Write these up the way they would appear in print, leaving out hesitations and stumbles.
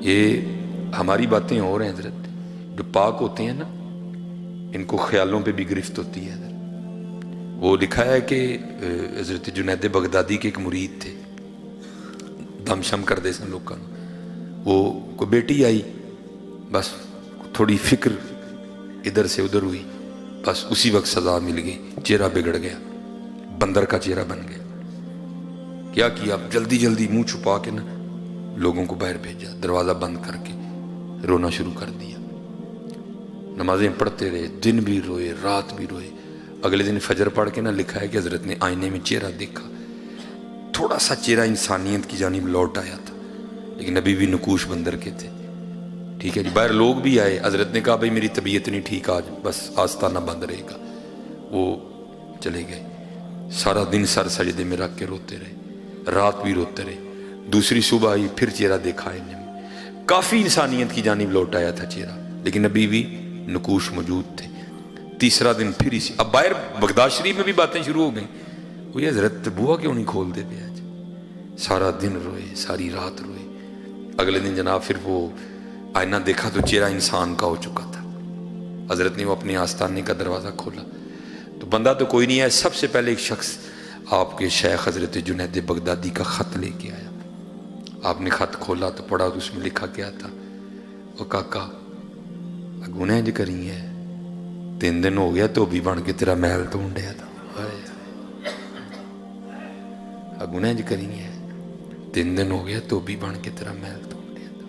یہ ہماری باتیں اور ہیں حضرت، جو پاک ہوتے ہیں نا ان کو خیالوں پہ بھی گرفت ہوتی ہے حضرت۔ وہ لکھا ہے کہ حضرت جنید بغدادی کے ایک مرید تھے، دم شم کر دے سن لوگوں، وہ کوئی بیٹی آئی، بس تھوڑی فکر ادھر سے ادھر ہوئی، بس اسی وقت سزا مل گئی، چہرہ بگڑ گیا، بندر کا چہرہ بن گیا۔ کیا جلدی جلدی منہ چھپا کے نا لوگوں کو باہر بھیجا، دروازہ بند کر کے رونا شروع کر دیا۔ نمازیں پڑھتے رہے، دن بھی روئے رات بھی روئے۔ اگلے دن فجر پڑھ کے نا لکھا ہے کہ حضرت نے آئینے میں چہرہ دیکھا، تھوڑا سا چہرہ انسانیت کی جانب لوٹ آیا تھا، لیکن ابھی بھی نقوش بندر کے تھے۔ ٹھیک ہے جی، باہر لوگ بھی آئے، حضرت نے کہا بھائی میری طبیعت نہیں ٹھیک آج، بس آستانہ بند رہے گا۔ وہ چلے گئے، سارا دن سر سجدے میں رکھ کے روتے رہے، رات بھی روتے رہے۔ دوسری صبح آئی، پھر چہرہ دیکھا آئینے میں، کافی انسانیت کی جانب لوٹ آیا تھا چہرہ، لیکن ابھی بھی نقوش موجود تھے۔ تیسرا دن پھر اسی، اب باہر بغداد شریف میں بھی باتیں شروع ہو گئیں، وہ یہ حضرت بوا کیوں نہیں کھول دیتے آج؟ سارا دن روئے، ساری رات روئے۔ اگلے دن جناب پھر وہ آئینہ دیکھا تو چہرہ انسان کا ہو چکا تھا۔ حضرت نے وہ اپنے آستانے کا دروازہ کھولا تو بندہ تو کوئی نہیں ہے، سب سے پہلے ایک شخص آپ کے شیخ حضرت جنید بغدادی کا خط لے کے آیا۔ آپ نے خط کھولا تو پڑھا تو اس میں لکھا کیا تھا، وہ کاکا گناہ جو کری ہے، 3 دن ہو گیا تو بھی بن کے تیرا محل ڈھونڈیا تھا، گناہ جو کری ہے 3 دن ہو گیا تو بھی بن کے تیرا محل ڈھونڈیا تھا۔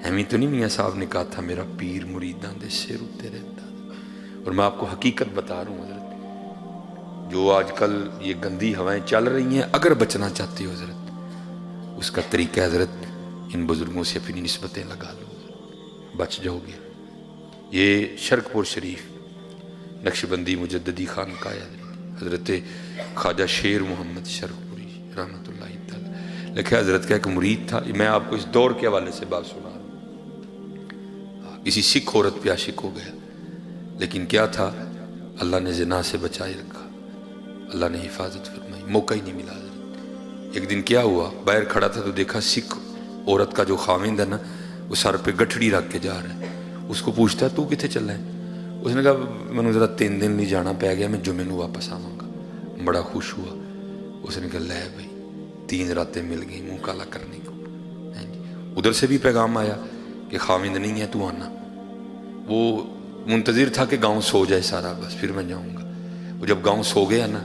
ہمیں تو نہیں میاں صاحب نے کہا تھا میرا پیر مریداں دے سر اتے رہتا۔ اور میں آپ کو حقیقت بتا رہا ہوں حضرت، جو آج کل یہ گندی ہوائیں چل رہی ہیں، اگر بچنا چاہتے ہو حضرت، اس کا طریقہ حضرت ان بزرگوں سے اپنی نسبتیں لگا لو، بچ جاؤ گے۔ یہ شرک پور شریف نقشبندی مجددی خانقاہ ہے، حضرت خواجہ شیر محمد شرک پوری رحمۃ اللہ تعالی لکھا، حضرت کا ایک مرید تھا۔ میں آپ کو اس دور کے حوالے سے بات سنا رہا ہوں۔ کسی سکھ عورت پہ عاشق ہو گیا، لیکن کیا تھا، اللہ نے زنا سے بچائے رکھا، اللہ نے حفاظت فرمائی، موقع ہی نہیں ملا حضرت۔ ایک دن کیا ہوا، باہر کھڑا تھا تو دیکھا سکھ عورت کا جو خاوند ہے نا، وہ سر پہ گٹھڑی رکھ کے جا رہا ہے۔ اس کو پوچھتا ہے تو کتنے چلا ہے؟ اس نے کہا میں نے ذرا 3 دن نہیں جانا پہ گیا، میں جمعے نو واپس آواں گا۔ بڑا خوش ہوا، اس نے کہا لے بھائی 3 راتیں مل گئی منہ کالا کرنے کو۔ ادھر سے بھی پیغام آیا کہ خاوند نہیں ہے تو آنا۔ وہ منتظر تھا کہ گاؤں سو جائے سارا، بس پھر میں جاؤں گا۔ وہ جب گاؤں سو گیا نا،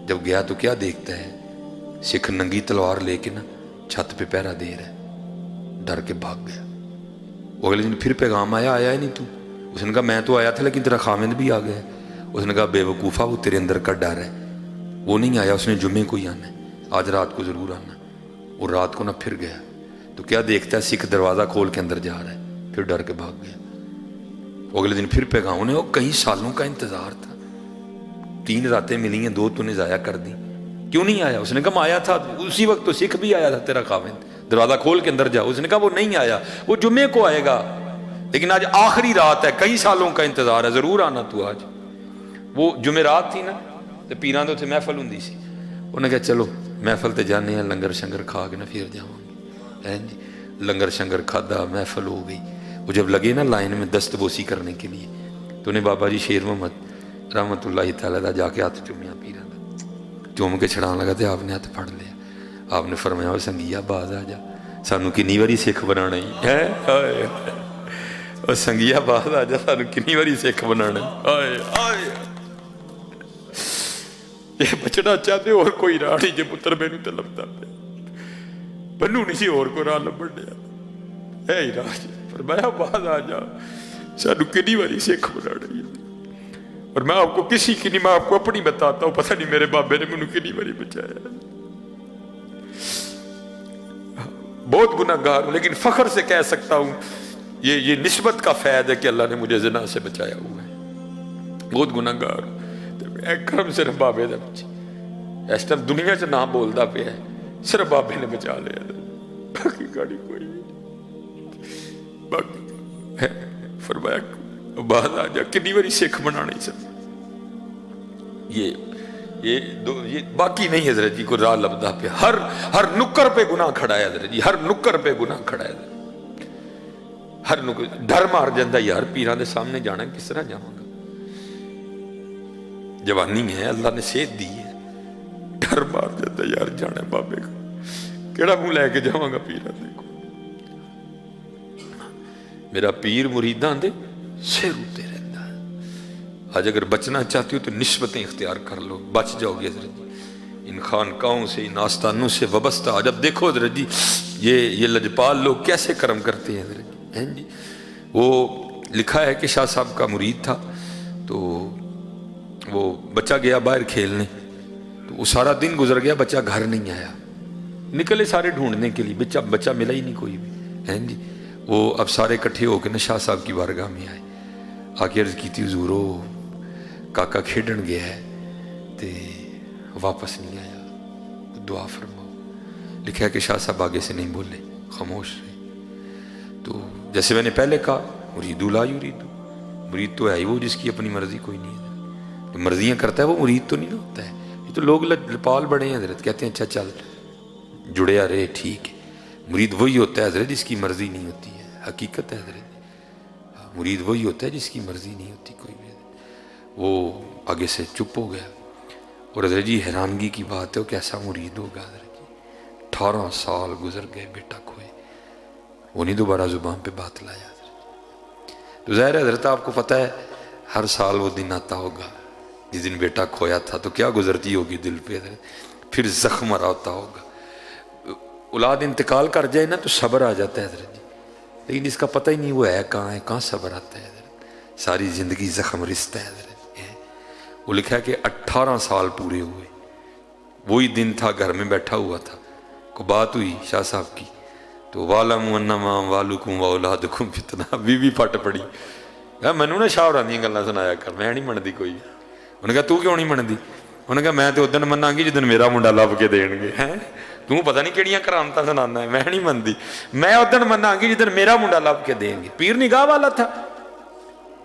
جب گیا تو کیا دیکھتا ہے، سکھ ننگی تلوار لے کے نا چھت پہ پہرا دے رہا ہے، ڈر کے بھاگ گیا۔ وہ اگلے دن پھر پیغام آیا، آیا ہی نہیں تو۔ اس نے کہا میں تو آیا تھا لیکن تیرا خاوند بھی آ گیا۔ اس نے کہا بے وقوفہ، وہ تیرے اندر کا ڈر ہے، وہ نہیں آیا، اس نے جمعے کو ہی آنا ہے، آج رات کو ضرور آنا۔ اور رات کو نہ پھر گیا تو کیا دیکھتا ہے، سکھ دروازہ کھول کے اندر جا رہا ہے، پھر ڈر کے بھاگ گیا۔ اگلے دن پھر پیغام، انہیں وہ کئی سالوں کا انتظار تھا، 3 راتیں ملی ہیں، 2 تو نے ضائع کر دی، کیوں نہیں آیا؟ اس نے کہا میں آیا تھا اسی وقت تو سکھ بھی آیا تھا تیرا خاوند، دروازہ کھول کے اندر جا۔ اس نے کہا وہ نہیں آیا، وہ جمعے کو آئے گا، لیکن آج آخری رات ہے، کئی سالوں کا انتظار ہے، ضرور آنا تو آج۔ وہ جمعرات تھی نا تو پیران تو اتنے محفل ہوں سی، انہوں نے کہا چلو محفل تے جانے ہیں، لنگر شنگر کھا کے نا پھر جاؤں گے۔ لنگر شنگر کھادا، محفل ہو گئی۔ وہ جب لگے نا لائن میں دست بوسی کرنے کے لیے تو انہیں بابا جی شیر محمد رحمۃ اللہ تعالیٰ دا جا کے ہاتھ چومیا، پیران دا چوم کے چھڑان لگا تو آپ نے ہاتھ پھڑ لیا۔ آپ نے فرمایا وہ سنگیا باز آ جا، سانو کنی واری سکھ بنانا ہی ہے، اور سنگیا باز آ جا، سانو کنی واری سکھ بنانا ہے۔ یہ بچنا چاہتے اور کوئی راہ نہیں، جے پتر مینوں تے لبدا پیا، بنو نہیں سی اور کوئی راہ لبن دیا، ہے ہی راہ۔ فرمایا باز آ جا، سانو کنی واری سکھ بنانا ہی۔ اور میں آپ کو کسی کی نہیں، میں آپ کو اپنی بتاتا ہوں، پتہ نہیں میرے بابے نے مینوں کنی واری بچایا۔ بہت گناہ گار ہوں، لیکن فخر سے کہہ سکتا ہوں یہ نسبت کا فیض ہے کہ اللہ نے مجھے زنا سے بچایا ہوا ہے۔ بہت گناہ گار ہوں، کرم صرف بابے دا بچے، اس ٹائم دنیا سے نہ بولدا پیا ہے، صرف بابے نے بچا لیا، باقی گاڑی کوئی نہیں۔ باقی فرمایا باز آ جا، کنی واری سکھ بنا نہیں سکتا۔ یہ باقی نہیں حضرت جی کو راہ لبدہ پہ ہر نکر پہ گناہ کھڑا ہے حضرت جی، ہر نکر پہ گناہ کھڑا ہے حضرت، ہر نکر ڈر مار جاندہ یار پیران دے سامنے جانا ہے کس طرح جاؤں گا، جوانی ہے اللہ نے صحت دی ہے، ڈر مار جاندہ یار جانا ہے بابے کا کیڑا منہ لے کے جاؤں گا پیران دے کو، میرا پیر مریدان دے سر ہوتے رہتا ہے۔ آج اگر بچنا چاہتی ہو تو نسبتیں اختیار کر لو، بچ جاؤ گے حضرت جی ان خانقاہوں سے، ان آستانوں سے وابستہ۔ آج اب دیکھو حضرت جی یہ لجپال لوگ کیسے کرم کرتے ہیں حضرت جی، وہ لکھا ہے کہ شاہ صاحب کا مرید تھا، تو وہ بچہ گیا باہر کھیلنے، تو وہ سارا دن گزر گیا، بچہ گھر نہیں آیا، نکلے سارے ڈھونڈنے کے لیے، بچہ ملا ہی نہیں کوئی بھی ہیں جی۔ وہ اب سارے اکٹھے ہو کے نا شاہ صاحب کی بارگاہ میں آئے، آ کے عرض کی تھی حضورو کاکا کھیڈن گیا ہے تے واپس نہیں آیا، دعا فرماؤ۔ لکھا ہے کہ شاہ صاحب آگے سے نہیں بولے، خاموش رہے۔ تو جیسے میں نے پہلے کہا مریدو لا یریدو، مرید تو ہے ہی وہ جس کی اپنی مرضی کوئی نہیں ہے، جو مرضیاں کرتا ہے وہ مرید تو نہیں ہوتا ہے۔ یہ تو لوگ لپال بڑے ہیں حضرت، کہتے ہیں اچھا چل جڑیا رہے ٹھیک ہے، مرید وہی ہوتا ہے حضرت جس کی مرضی نہیں ہوتی ہے، حقیقت ہے حضرت، مرید وہی ہوتا ہے جس کی مرضی نہیں ہوتی کوئی بھی۔ وہ آگے سے چپ ہو گیا، اور حضرت جی حیرانگی کی بات ہے وہ کیسا مرید ہوگا حضرت جی، 18 سال گزر گئے بیٹا کھوئے، وہ نہیں دوبارہ زبان پہ بات لایا حضرت۔ تو ظاہر ہے حضرت آپ کو پتہ ہے ہر سال وہ دن آتا ہوگا جس دن بیٹا کھویا تھا، تو کیا گزرتی ہوگی دل پہ حضرت، پھر زخم آ ہوتا ہوگا۔ اولاد انتقال کر جائے نا تو صبر آ جاتا ہے حضرت جی، لیکن اس کا پتہ ہی نہیں وہ ہے کہاں صبر آتا ہے حضرت، ساری زندگی زخم رستا ہے حضرت۔ وہ لکھا ہے کہ 18 سال پورے ہوئے، وہی دن تھا گھر میں بیٹھا ہوا تھا، کو بات ہوئی شاہ صاحب کی، تو وَعْلَمُوا أَنَّمَا أَمْوَالُكُمْ وَأَوْلَادُكُمْ فِتْنَةٌ، بی بی پھٹ پڑی، میں نے شاہ ہوراں دیاں گلاں سنایا کر، میں نہیں منتی کوئی۔ انہوں نے کہا تو کیوں نہیں منتی؟ انہوں نے کہا میں تو ادن مناں گی جدن میرا منڈا لب کے دین گے، ہیں تو پتہ نہیں کیڑیاں کرامتاں سنانا ہے، میں نہیں منتی، میں ادن مناں گی جدن میرا منڈا لب کے دیں گے۔ پیر نگاہ والا تھا،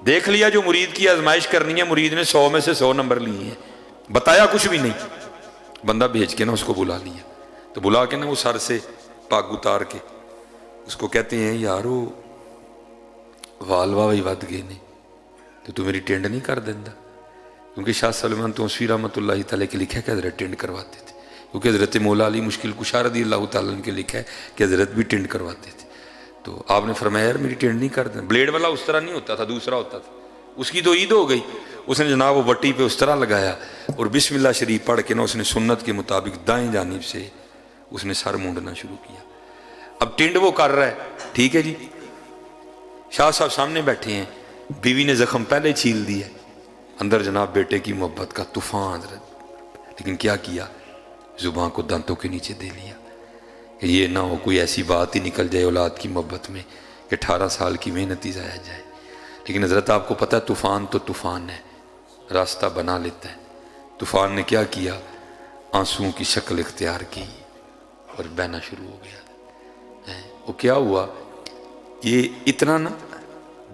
دیکھ لیا جو مرید کی آزمائش کرنی ہے، مرید نے 100 میں سے 100 نمبر لیے ہیں، بتایا کچھ بھی نہیں، بندہ بھیج کے نا اس کو بلا لیا، تو بلا کے نا وہ سر سے پاگ اتار کے اس کو کہتے ہیں یارو وال واہی ود گئے نے تو میری ٹینڈ نہیں کر دینا، کیونکہ شاہ سلمان توسوی رحمۃ اللہ تعالیٰ کے لکھا ہے کہ حضرت ٹینڈ کرواتے تھے، کیونکہ حضرت مولا علی مشکل کشا رضی اللہ تعالیٰ کے لکھا ہے کہ حضرت بھی ٹینڈ کرواتے تھے۔ تو آپ نے فرمایا یار میری ٹینڈ نہیں کر دینا، بلیڈ والا اس طرح نہیں ہوتا تھا، دوسرا ہوتا تھا، اس کی تو عید ہو گئی، اس نے جناب وہ وٹی پہ اس طرح لگایا اور بسم اللہ شریف پڑھ کے نا اس نے سنت کے مطابق دائیں جانب سے اس نے سر مونڈنا شروع کیا۔ اب ٹینڈ وہ کر رہا ہے، ٹھیک ہے جی، شاہ صاحب سامنے بیٹھے ہیں، بیوی نے زخم پہلے چھیل دیا، اندر جناب بیٹے کی محبت کا طوفان حضرت، لیکن کیا کیا، زبان کو دانتوں کے نیچے دے لیا کہ یہ نہ ہو کوئی ایسی بات ہی نکل جائے اولاد کی محبت میں کہ 18 سال کی محنت ہی ضائع جائے۔ لیکن حضرت آپ کو پتہ ہے طوفان تو طوفان ہے، راستہ بنا لیتا ہے۔ طوفان نے کیا کیا، آنسوؤں کی شکل اختیار کی اور بہنا شروع ہو گیا۔ وہ کیا ہوا، یہ اتنا نا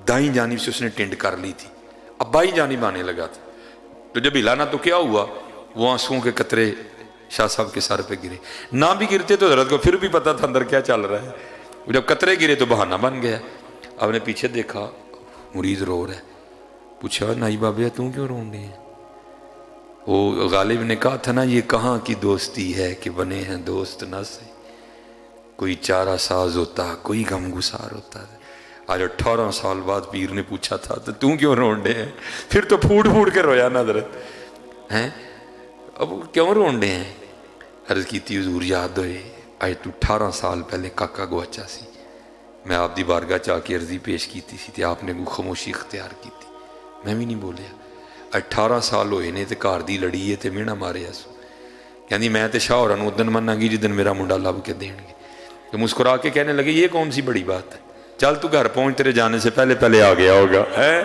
دائیں جانب سے اس نے ٹینڈ کر لی تھی، اب بائیں جانب آنے لگا تھا، تو جب ہلانا تو کیا ہوا، وہ آنسوؤں کے قطرے شاہ صاحب کے سر پہ گرے، نہ بھی گرتے تو حضرت کو پھر بھی پتا تھا اندر کیا چل رہا ہے، جب قطرے گرے تو بہانہ بن گیا۔ آپ نے پیچھے دیکھا مرید رو رہا ہے، پوچھا نائی بابیا تم کیوں رون رہے ہیں؟ وہ غالب نے کہا تھا نا یہ کہاں کی دوستی ہے کہ بنے ہیں دوست نہ سے، کوئی چارہ ساز ہوتا کوئی غم گسار ہوتا ہے۔ آج 18 سال بعد پیر نے پوچھا تھا تو تم کیوں رون رہے ہیں؟ پھر تو پھوٹ پھوٹ کے رویا نا حضرت ہیں، اب کیوں رون رہے ہیں؟ عرض کی تھی حضور یاد ہوئے آج تو 18 سال پہلے کاکا گواچا سی، میں آپ دی بارگاہ چاہ کے عرضی پیش کی تھی آپ نے خاموشی اختیار کی تھی، میں بھی نہیں بولیا۔ 18 سال ہوئے نے تے گھر دی لڑی ہے تے مینا مارے سو، کہندی میں تے شاہ ہوراں نوں ادن مناں گی جدن میرا منڈا لب کے دین گے، تو مسکرا کے کہنے لگے یہ کون سی بڑی بات ہے، چل تو گھر پہنچ، تیرے جانے سے پہلے پہلے آ گیا ہوگا، ہے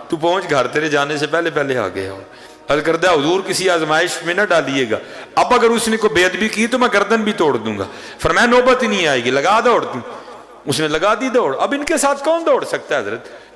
تو پہنچ گھر، تیرے جانے سے پہلے پہلے آ گیا ہوگا۔ عرض کردہ حضور کسی آزمائش میں نہ ڈالیے گا، اب اگر اس نے کوئی بے ادبی کی تو میں گردن بھی توڑ دوں گا۔ فرمایا نوبت ہی نہیں آئے گی، لگا دوڑ تم، اس نے لگا دی دوڑ۔ اب ان کے ساتھ کون دوڑ سکتا ہے حضرت،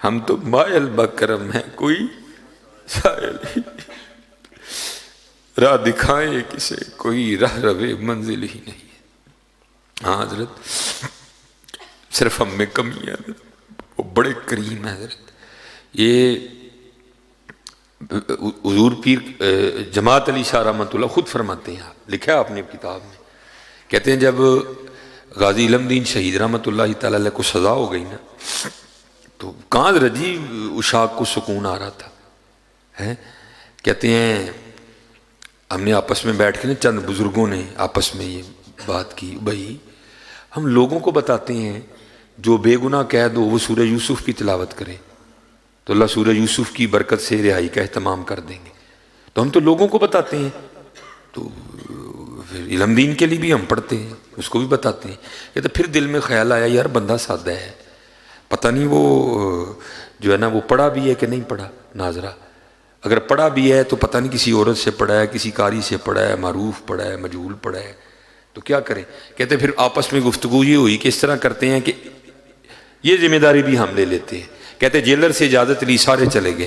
ہم تو مائل بکرم ہیں، کوئی سائل ہی راہ دکھائے کسے، کوئی راہ روے منزل ہی نہیں ہے۔ ہاں حضرت صرف ہم میں کمی ہے حضرت، وہ بڑے کریم ہے حضرت۔ یہ حضور پیر جماعت علی شاہ رحمۃ اللہ خود فرماتے ہیں، لکھا ہے آپ نے کتاب میں، کہتے ہیں جب غازی علم دین شہید رحمۃ اللہ تعالی علیہ کو سزا ہو گئی نا، تو کہاں حضرت جی اشاق کو سکون آ رہا تھا۔ کہتے ہیں ہم نے آپس میں بیٹھ کے نا، چند بزرگوں نے آپس میں یہ بات کی، بھائی ہم لوگوں کو بتاتے ہیں جو بے گناہ قید ہو وہ سورہ یوسف کی تلاوت کرے تو اللہ سورہ یوسف کی برکت سے رہائی کا اہتمام کر دیں گے، تو ہم تو لوگوں کو بتاتے ہیں، تو پھر علم دین کے لیے بھی ہم پڑھتے ہیں، اس کو بھی بتاتے ہیں۔ کہتے پھر دل میں خیال آیا یار بندہ سادہ ہے، پتہ نہیں وہ جو ہے نا وہ پڑھا بھی ہے کہ نہیں پڑھا ناظرہ، اگر پڑھا بھی ہے تو پتہ نہیں کسی عورت سے پڑھا ہے، کسی قاری سے پڑھا ہے، معروف پڑھا ہے، مجہول پڑھا ہے، تو کیا کریں؟ کہتے پھر آپس میں گفتگو یہ ہوئی کہ اس طرح کرتے ہیں کہ یہ ذمہ داری بھی ہم لے لیتے ہیں۔ کہتے جیلر سے اجازت لی، سارے چلے گئے۔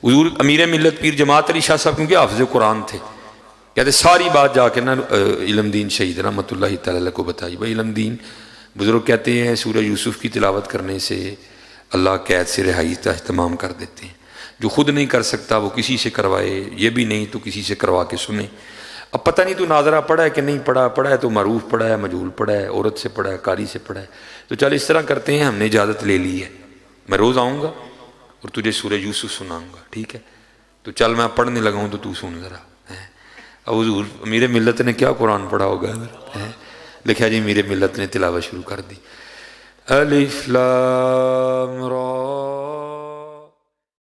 حضور امیر ملت پیر جماعت علی شاہ صاحب کیونکہ حافظ قرآن تھے، کہتے ساری بات جا کے نا علم دین شہید رحمۃ اللہ تعالی کو بتائی۔ بھائی علم دین بزرگ کہتے ہیں سورہ یوسف کی تلاوت کرنے سے اللہ قید سے رہائی کا اہتمام کر دیتے ہیں، جو خود نہیں کر سکتا وہ کسی سے کروائے، یہ بھی نہیں تو کسی سے کروا کے سنے۔ اب پتہ نہیں تو ناظرہ پڑھا ہے کہ نہیں پڑھا، پڑھا ہے تو معروف پڑھا ہے، مجہول پڑھا ہے، عورت سے پڑھا ہے، قاری سے پڑھا ہے، تو چل اس طرح کرتے ہیں، ہم نے اجازت لے لی ہے، میں روز آؤں گا اور تجھے سورہ یوسف سناؤں گا، ٹھیک ہے؟ تو چل میں پڑھنے لگا ہوں تو تو سن ذرا۔ اب حضور امیر ملت نے کیا قرآن پڑھا ہوگا، لکھا جی امیر ملت نے تلاوت شروع کر دی، الف لام